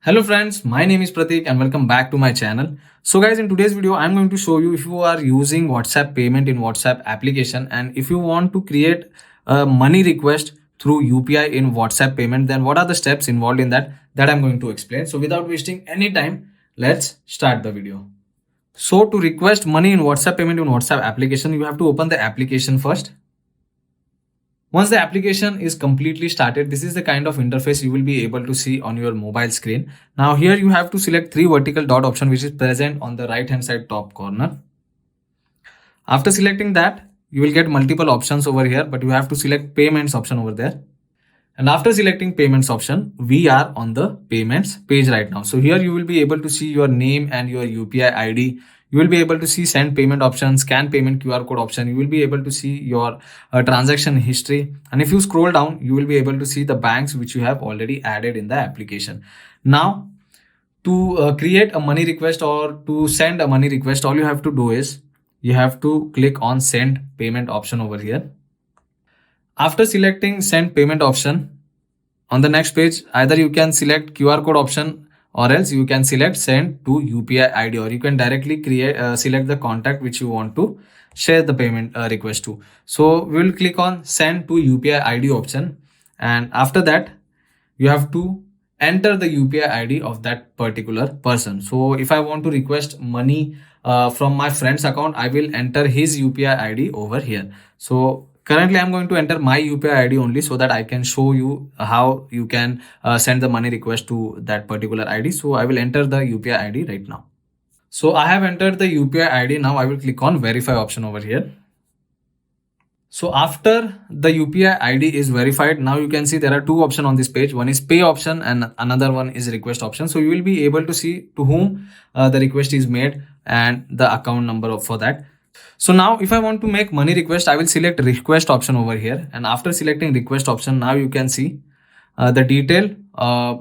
Hello friends, my name is Pratik and welcome back to my channel. So guys, in today's video, I'm going to show you if you are using WhatsApp payment in WhatsApp application and if you want to create a money request through UPI in WhatsApp payment, then what are the steps involved in that I'm going to explain. So without wasting any time, let's start the video. So to request money in WhatsApp payment in WhatsApp application, you have to open the application first. Once the application is completely started, this is the kind of interface you will be able to see on your mobile screen. Now here you have to select three vertical dot option which is present on the right hand side top corner. After selecting that, you will get multiple options over here, but you have to select payments option over there. And after selecting payments option, we are on the payments page right now. So here you will be able to see your name and your UPI ID. You will be able to see send payment option, scan payment QR code option. You will be able to see your transaction history. And if you scroll down, you will be able to see the banks which you have already added in the application. Now, to create a money request or to send a money request, all you have to do is you have to click on send payment option over here. After selecting send payment option, on the next page, either you can select QR code option or else you can select send to UPI ID, or you can directly select the contact which you want to share the payment request to. So we will click on send to UPI ID option, and after that you have to enter the UPI ID of that particular person. So if I want to request money from my friend's account, I will enter his UPI ID over here. So currently, I'm going to enter my UPI ID only so that I can show you how you can send the money request to that particular ID. So I will enter the UPI ID right now. So I have entered the UPI ID. Now I will click on verify option over here. So after the UPI ID is verified, now you can see there are two options on this page. One is pay option and another one is request option. So you will be able to see to whom the request is made and the account number for that. So now if I want to make money request, I will select request option over here. And after selecting request option, now you can see the detail,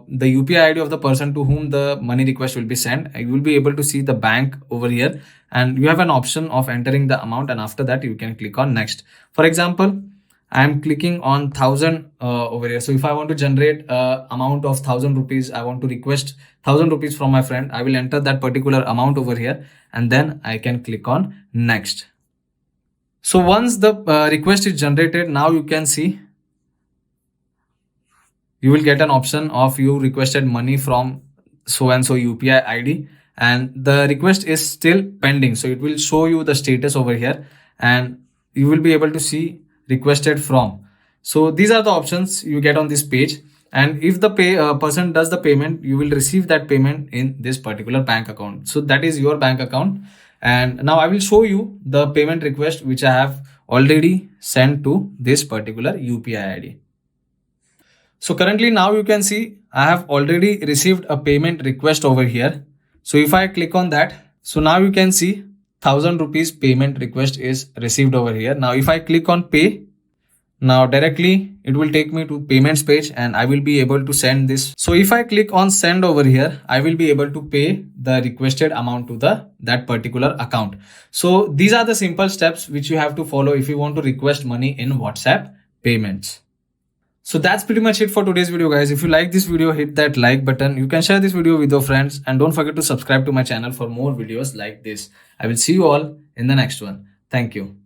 the UPI ID of the person to whom the money request will be sent. You will be able to see the bank over here and you have an option of entering the amount, and after that you can click on next. For example, I am clicking on 1000 over here. So if I want to generate amount of 1000 rupees, I want to request 1000 rupees from my friend, I will enter that particular amount over here and then I can click on next. So once the request is generated, now you can see you will get an option of you requested money from so and so UPI ID, and the request is still pending. So it will show you the status over here and you will be able to see requested from. So these are the options you get on this page. And if the person does the payment, you will receive that payment in this particular bank account. So that is your bank account. And now I will show you the payment request which I have already sent to this particular UPI ID. So currently now you can see I have already received a payment request over here. So if I click on that, so now you can see 1000 rupees payment request is received over here. Now if I click on pay, now directly it will take me to payments page and I will be able to send this. So if I click on send over here, I will be able to pay the requested amount to that particular account. So these are the simple steps which you have to follow if you want to request money in WhatsApp payments. So that's pretty much it for today's video, guys. If you like this video, hit that like button. You can share this video with your friends and don't forget to subscribe to my channel for more videos like this. I will see you all in the next one. Thank you.